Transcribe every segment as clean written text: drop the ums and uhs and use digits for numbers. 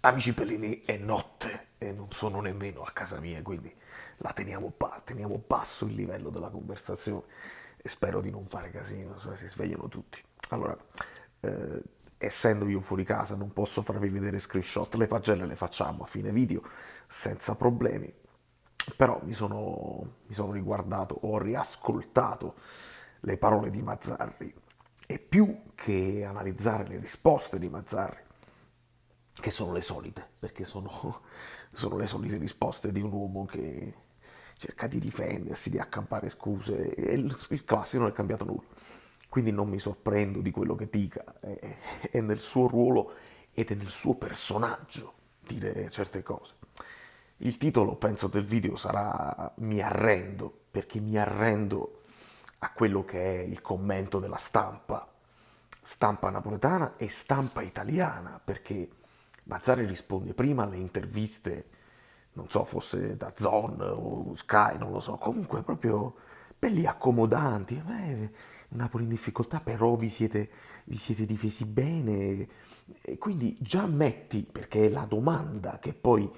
Amici Bellini, è notte e non sono nemmeno a casa mia, quindi teniamo basso il livello della conversazione e spero di non fare casino, se no si svegliano tutti. Allora, eh, essendo io fuori casa non posso farvi vedere screenshot, le pagelle le facciamo a fine video senza problemi, però mi sono riguardato, ho riascoltato le parole di Mazzarri e più che analizzare le risposte di Mazzarri, che sono le solite, perché sono le solite risposte di un uomo che cerca di difendersi, di accampare scuse, e il classico non è cambiato nulla. Quindi non mi sorprendo di quello che dica, è nel suo ruolo ed è nel suo personaggio dire certe cose. Il titolo, penso, del video sarà Mi arrendo, perché mi arrendo a quello che è il commento della stampa, stampa napoletana e stampa italiana, perché Mazzari risponde prima alle interviste, non so, fosse da Zon o Sky, non lo so, comunque proprio belli accomodanti. Napoli in difficoltà, però vi siete difesi bene. E quindi già metti, perché è la domanda che poi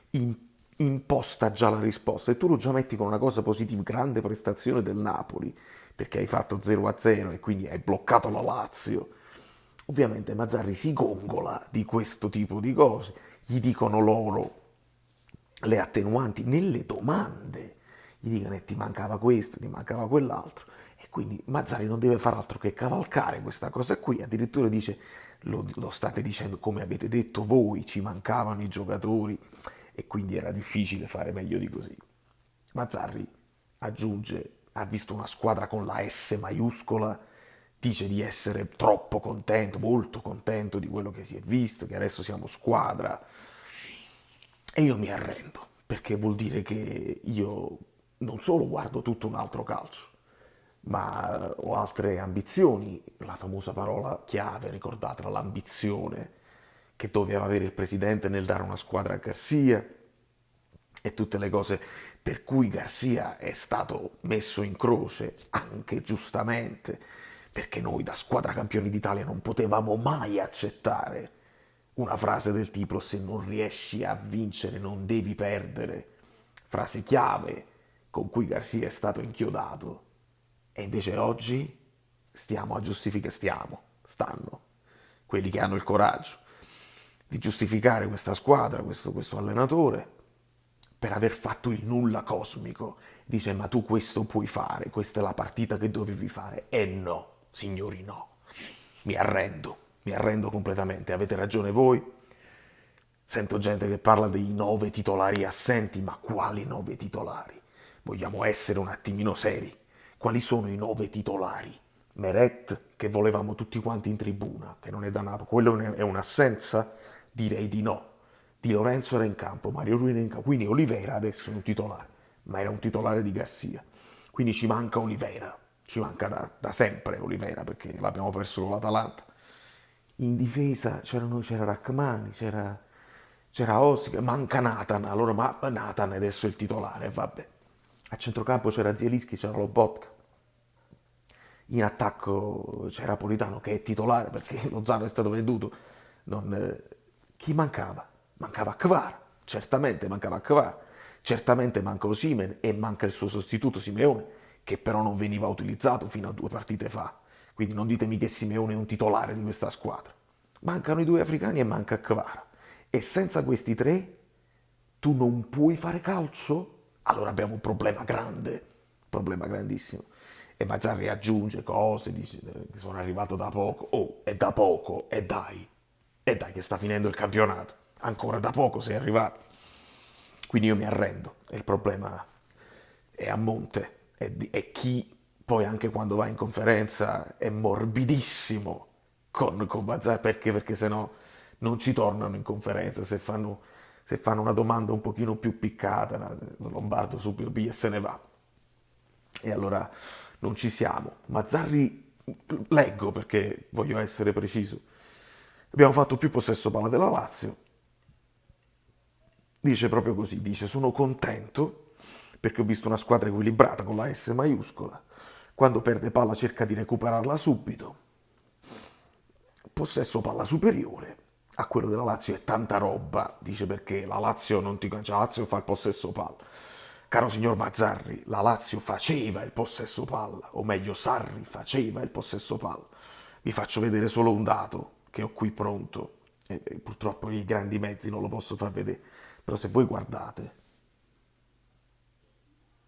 in- imposta già la risposta, e tu lo già metti con una cosa positiva, grande prestazione del Napoli, perché hai fatto 0-0 e quindi hai bloccato la Lazio. Ovviamente Mazzarri si gongola di questo tipo di cose, gli dicono loro le attenuanti nelle domande, gli dicono ti mancava questo, ti mancava quell'altro, e quindi Mazzarri non deve fare altro che cavalcare questa cosa qui, addirittura dice lo state dicendo come avete detto voi, ci mancavano i giocatori e quindi era difficile fare meglio di così. Mazzarri aggiunge, ha visto una squadra con la S maiuscola, dice di essere troppo contento, molto contento di quello che si è visto, che adesso siamo squadra. E io mi arrendo, perché vuol dire che io non solo guardo tutto un altro calcio, ma ho altre ambizioni. La famosa parola chiave, ricordatela, l'ambizione che doveva avere il presidente nel dare una squadra a Garcia e tutte le cose per cui Garcia è stato messo in croce, anche giustamente, perché noi da squadra campioni d'Italia non potevamo mai accettare una frase del tipo se non riesci a vincere non devi perdere, frase chiave con cui Garcia è stato inchiodato. E invece oggi stanno quelli che hanno il coraggio di giustificare questa squadra, questo allenatore, per aver fatto il nulla cosmico. Dice, ma tu questo puoi fare, questa è la partita che dovevi fare. E no, signori, no. Mi arrendo completamente. Avete ragione voi. Sento gente che parla dei 9 titolari assenti, ma quali 9 titolari? Vogliamo essere un attimino seri. Quali sono i 9 titolari? Meret, che volevamo tutti quanti in tribuna, che non è da Napoli, quello è un'assenza? Direi di no. Di Lorenzo era in campo, Mario Rui era in campo, quindi Olivera adesso è un titolare, ma era un titolare di Garcia. Quindi ci manca Olivera, ci manca da sempre Olivera perché l'abbiamo perso con l'Atalanta. In difesa c'era Rachmani, c'era Ostica, manca Nathan, allora ma Nathan adesso è il titolare, vabbè. A centrocampo c'era Zielinski, c'era Lobotka. In attacco c'era Politano che è titolare perché Lozano è stato venduto. Chi mancava? Mancava Kvar, certamente mancava Kvar, certamente manca Osimhen e manca il suo sostituto Simeone, che però non veniva utilizzato fino a 2 partite fa. Quindi non ditemi che Simeone è un titolare di questa squadra. Mancano i due africani e manca Kvara. E senza questi tre tu non puoi fare calcio? Allora abbiamo un problema grandissimo. E Mazzarri aggiunge cose, dice che sono arrivato da poco. Oh, è da poco, e dai che sta finendo il campionato. Ancora da poco sei arrivato. Quindi io mi arrendo. E il problema è a monte. E chi poi anche quando va in conferenza è morbidissimo con Mazzarri, perché sennò non ci tornano in conferenza se fanno una domanda un pochino più piccata, Lombardo subito via e se ne va. E allora non ci siamo. Mazzarri, leggo perché voglio essere preciso, abbiamo fatto più possesso palla della Lazio, dice proprio così, dice sono contento perché ho visto una squadra equilibrata con la S maiuscola, quando perde palla cerca di recuperarla subito, possesso palla superiore a quello della Lazio è tanta roba, dice perché la Lazio non ti cioè, la Lazio fa il possesso palla. Caro signor Mazzarri, la Lazio faceva il possesso palla, o meglio Sarri faceva il possesso palla. Vi faccio vedere solo un dato che ho qui pronto, e purtroppo i grandi mezzi non lo posso far vedere, però se voi guardate,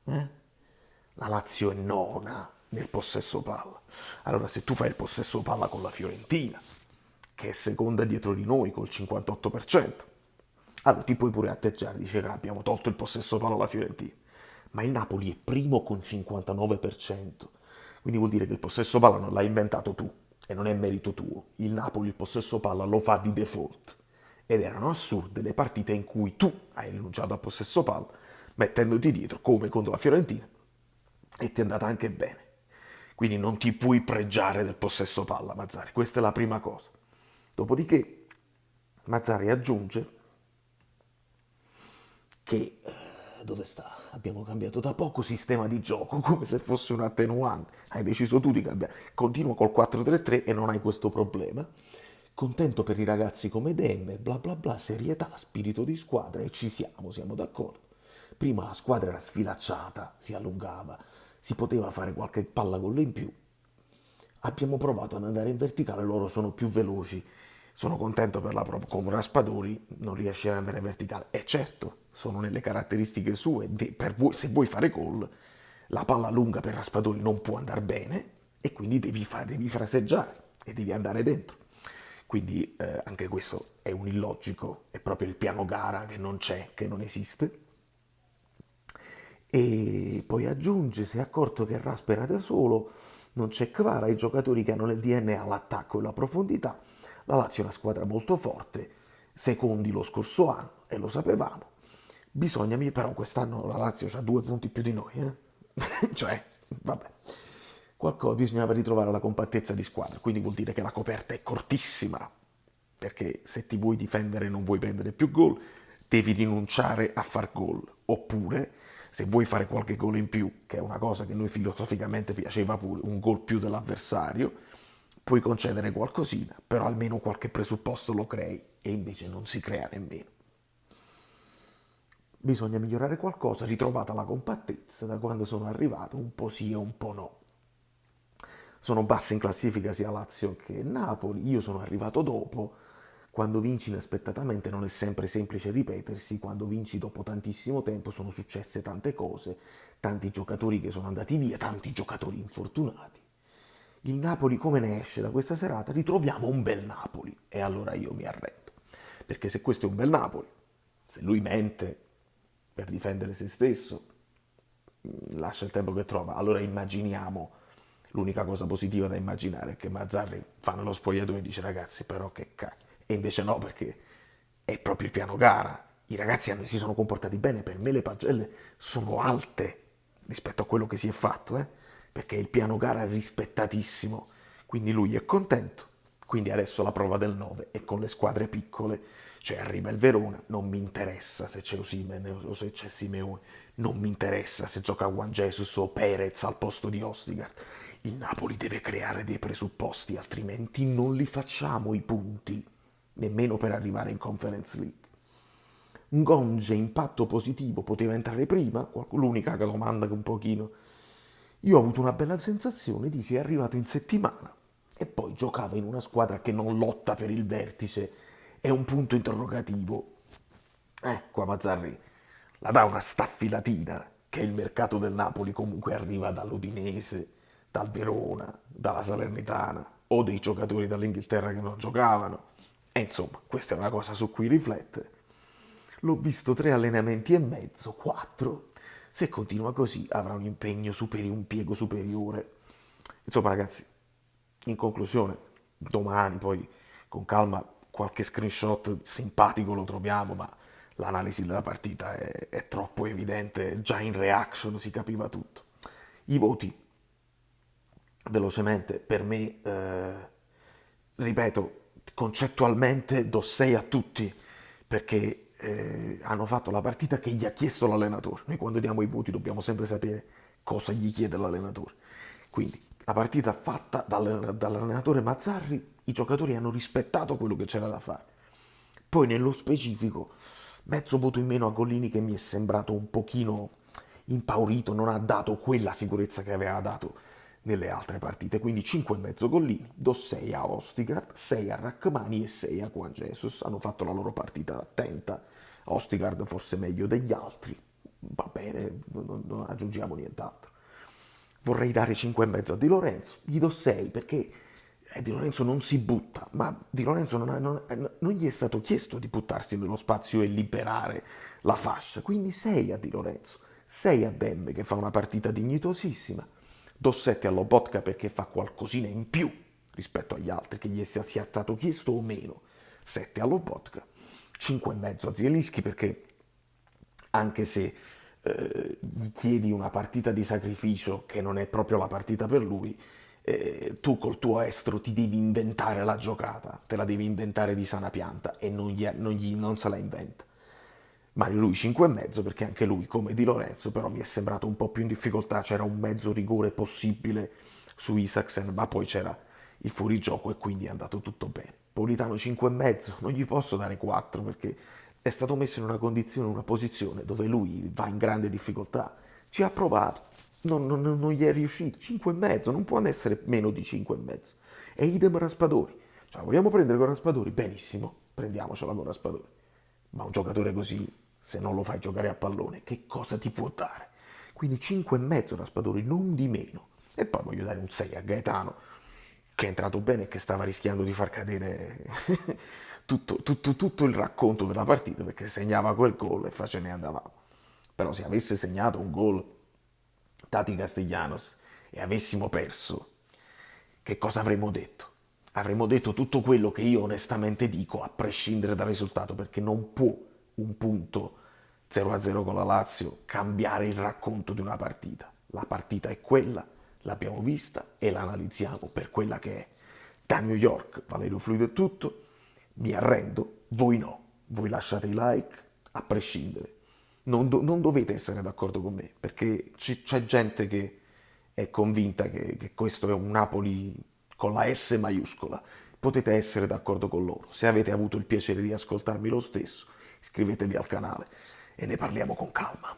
la Lazio è nona nel possesso palla. Allora, se tu fai il possesso palla con la Fiorentina, che è seconda dietro di noi col 58%, allora ti puoi pure atteggiare, dice che abbiamo tolto il possesso palla alla Fiorentina, ma il Napoli è primo con 59%, quindi vuol dire che il possesso palla non l'hai inventato tu e non è merito tuo. Il Napoli il possesso palla lo fa di default ed erano assurde le partite in cui tu hai rinunciato al possesso palla mettendoti dietro come contro la Fiorentina e ti è andata anche bene. Quindi non ti puoi pregiare del possesso palla, Mazzari. Questa è la prima cosa. Dopodiché, Mazzari aggiunge che dove sta? Abbiamo cambiato da poco sistema di gioco, come se fosse un attenuante. Hai deciso tu di cambiare. Continua col 4-3-3 e non hai questo problema. Contento per i ragazzi come Demme, bla bla bla, serietà, spirito di squadra e ci siamo d'accordo. Prima la squadra era sfilacciata, si allungava, si poteva fare qualche palla gol in più. Abbiamo provato ad andare in verticale, loro sono più veloci. Sono contento per la prova. Come Raspadori non riesce ad andare in verticale. E certo, sono nelle caratteristiche sue. Per voi, se vuoi fare gol, la palla lunga per Raspadori non può andare bene e quindi devi fraseggiare e devi andare dentro. Quindi anche questo è un illogico, è proprio il piano gara che non c'è, che non esiste. E poi aggiunge, si è accorto che Raspa era da solo, non c'è Kvara, i giocatori che hanno nel DNA l'attacco e la profondità. La Lazio è una squadra molto forte, secondi lo scorso anno e lo sapevamo. Però quest'anno la Lazio ha 2 punti più di noi, cioè, vabbè. Qualcosa bisognava ritrovare la compattezza di squadra, quindi vuol dire che la coperta è cortissima, perché se ti vuoi difendere e non vuoi prendere più gol, devi rinunciare a far gol, oppure se vuoi fare qualche gol in più, che è una cosa che a noi filosoficamente piaceva pure, un gol più dell'avversario, puoi concedere qualcosina, però almeno qualche presupposto lo crei e invece non si crea nemmeno. Bisogna migliorare qualcosa, ritrovata la compattezza, da quando sono arrivato un po' sì e un po' no. Sono basse in classifica sia Lazio che Napoli, io sono arrivato dopo, quando vinci inaspettatamente non è sempre semplice ripetersi, quando vinci dopo tantissimo tempo sono successe tante cose, tanti giocatori che sono andati via, tanti giocatori infortunati. Il Napoli come ne esce da questa serata? Ritroviamo un bel Napoli e allora io mi arrendo, perché se questo è un bel Napoli, se lui mente per difendere se stesso, lascia il tempo che trova, allora immaginiamo. L'unica cosa positiva da immaginare è che Mazzarri fa nello spogliatoio e dice ragazzi però che cazzo. E invece no, perché è proprio il piano gara. I ragazzi si sono comportati bene, per me le pagelle sono alte rispetto a quello che si è fatto, perché il piano gara è rispettatissimo, quindi lui è contento. Quindi adesso la prova del 9 è con le squadre piccole, cioè arriva il Verona, non mi interessa se c'è Osimhen o se c'è Simeone, non mi interessa se gioca Juan Jesus o Perez al posto di Ostigard. Il Napoli deve creare dei presupposti, altrimenti non li facciamo i punti, nemmeno per arrivare in Conference League. Un Gonge impatto positivo poteva entrare prima? L'unica domanda che un pochino. Io ho avuto una bella sensazione, dice, è arrivato in settimana e poi giocava in una squadra che non lotta per il vertice. È un punto interrogativo. Qua Mazzarri la dà una staffilatina, che il mercato del Napoli comunque arriva dall'Udinese, dal Verona, dalla Salernitana o dei giocatori dall'Inghilterra che non giocavano. E insomma, questa è una cosa su cui riflettere. L'ho visto 3 allenamenti e mezzo, 4. Se continua così avrà un impegno superiore, un piego superiore. Insomma, ragazzi, in conclusione, domani poi con calma qualche screenshot simpatico lo troviamo, ma l'analisi della partita è troppo evidente, già in reaction si capiva tutto. I voti, velocemente, per me, ripeto, concettualmente do 6 a tutti, perché hanno fatto la partita che gli ha chiesto l'allenatore. Noi quando diamo i voti dobbiamo sempre sapere cosa gli chiede l'allenatore. Quindi la partita fatta dall'allenatore Mazzarri, i giocatori hanno rispettato quello che c'era da fare. Poi nello specifico, mezzo voto in meno a Gollini che mi è sembrato un pochino impaurito, non ha dato quella sicurezza che aveva dato nelle altre partite. Quindi 5,5 Gollini, do 6 a Ostigard, 6 a Rachmani e 6 a Juan Jesus. Hanno fatto la loro partita attenta. Ostigard forse meglio degli altri, va bene, non aggiungiamo nient'altro. Vorrei dare 5,5 a Di Lorenzo, gli do 6 perché Di Lorenzo non si butta, ma Di Lorenzo non gli è stato chiesto di buttarsi nello spazio e liberare la fascia, quindi 6 a Di Lorenzo, 6 a Demme che fa una partita dignitosissima, do 7 a Lobotka perché fa qualcosina in più rispetto agli altri, che gli sia stato chiesto o meno, 7 a Lobotka, 5,5 a Zielinski perché anche se gli chiedi una partita di sacrificio che non è proprio la partita per lui, tu col tuo estro ti devi inventare la giocata, te la devi inventare di sana pianta e non se la inventa. Mario lui 5,5 perché anche lui, come Di Lorenzo, però mi è sembrato un po' più in difficoltà, c'era un mezzo rigore possibile su Isaksen, ma poi c'era il fuorigioco e quindi è andato tutto bene. Politano 5,5, non gli posso dare 4 perché è stato messo in una condizione, in una posizione dove lui va in grande difficoltà. Ci ha provato, non gli è riuscito. 5,5, non può essere meno di 5,5. E idem Raspadori. Cioè, vogliamo prendere con Raspadori? Benissimo, prendiamocela con Raspadori. Ma un giocatore così, se non lo fai giocare a pallone, che cosa ti può dare? Quindi 5,5 Raspadori, non di meno. E poi voglio dare un 6 a Gaetano, che è entrato bene e che stava rischiando di far cadere tutto il racconto della partita, perché segnava quel gol e ce ne andavamo. Però se avesse segnato un gol Tati Castellanos e avessimo perso, che cosa avremmo detto? Avremmo detto tutto quello che io onestamente dico, a prescindere dal risultato, perché non può un punto 0-0 con la Lazio cambiare il racconto di una partita. La partita è quella, l'abbiamo vista e la analizziamo per quella che è. Da New York, Valerio Fluido è tutto, mi arrendo, voi no, voi lasciate i like a prescindere. Non dovete essere d'accordo con me, perché c'è gente che è convinta che questo è un Napoli con la S maiuscola. Potete essere d'accordo con loro. Se avete avuto il piacere di ascoltarmi lo stesso, iscrivetevi al canale e ne parliamo con calma.